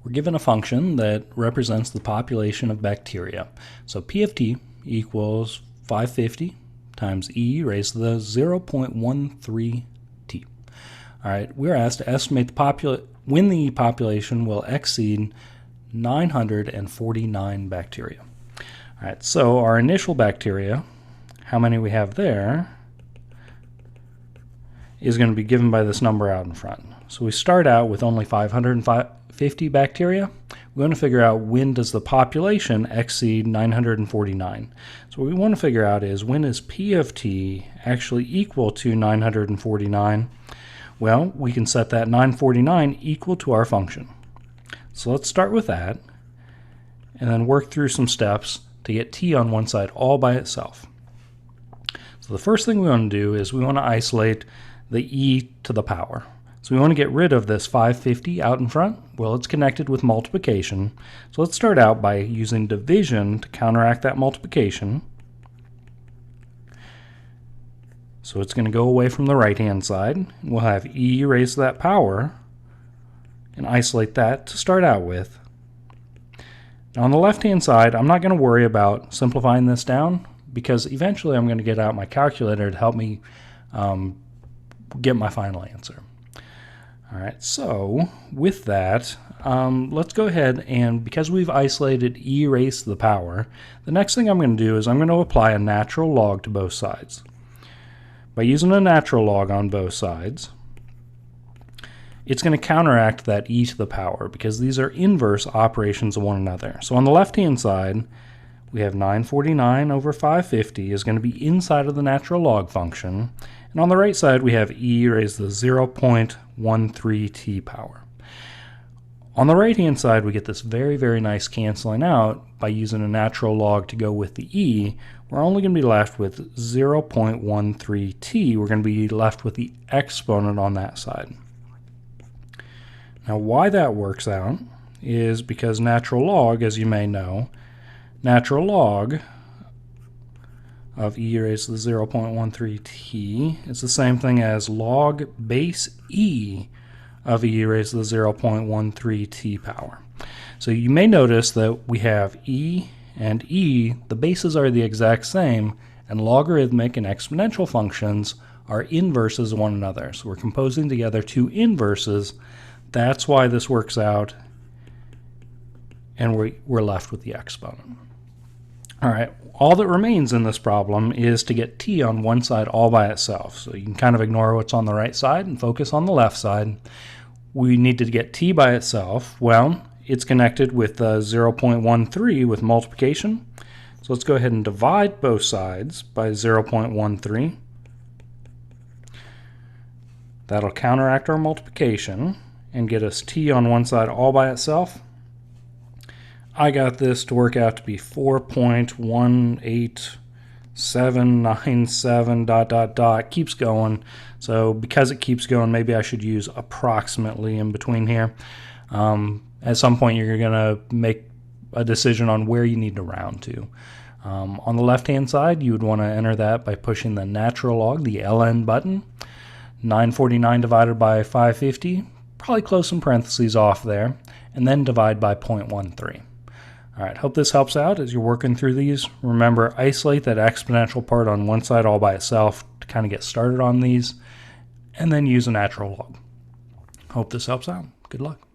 We're given a function that represents the population of bacteria. So P of t equals 550 times e raised to the 0.13 t. All right, we're asked to estimate when the population will exceed 949 bacteria. All right, so our initial bacteria, how many we have there, is going to be given by this number out in front. So we start out with only 550 bacteria. We want to figure out when does the population exceed 949. So what we want to figure out is when is P of t actually equal to 949? Well, we can set that 949 equal to our function. So let's start with that and then work through some steps to get t on one side all by itself. So the first thing we want to do is we want to isolate the e to the power. So we want to get rid of this 550 out in front. Well, it's connected with multiplication. So let's start out by using division to counteract that multiplication. So it's going to go away from the right-hand side. We'll have e raised to that power and isolate that to start out with. Now on the left-hand side, I'm not going to worry about simplifying this down because eventually I'm going to get out my calculator to help me get my final answer. All right, so with that, let's go ahead and, because we've isolated e raised to the power, the next thing I'm going to do is I'm going to apply a natural log to both sides. By using a natural log on both sides, it's going to counteract that e to the power because these are inverse operations of one another. So on the left-hand side, we have 949 over 550 is going to be inside of the natural log function. And on the right side, we have e raised to the 0.13 t power. On the right-hand side, we get this very, very nice canceling out by using a natural log to go with the e. We're only going to be left with 0.13 t. We're going to be left with the exponent on that side. Now, why that works out is because natural log, as you may know, natural log of e raised to the 0.13 t is the same thing as log base e of e raised to the 0.13 t power. So you may notice that we have e and e, the bases are the exact same, and logarithmic and exponential functions are inverses of one another. So we're composing together two inverses. That's why this works out, and we're left with the exponent. All right, all that remains in this problem is to get t on one side all by itself. So you can kind of ignore what's on the right side and focus on the left side. We need to get t by itself. Well, it's connected with 0.13 with multiplication. So let's go ahead and divide both sides by 0.13. That'll counteract our multiplication and get us t on one side all by itself. I got this to work out to be 4.18797 ... keeps going. So because it keeps going, maybe I should use approximately in between here. At some point you're going to make a decision on where you need to round to. On the left hand side, you would want to enter that by pushing the natural log, the ln button. 949 divided by 550, probably close some parentheses off there, and then divide by 0.13. All right, hope this helps out as you're working through these. Remember, isolate that exponential part on one side all by itself to kind of get started on these, and then use a natural log. Hope this helps out. Good luck.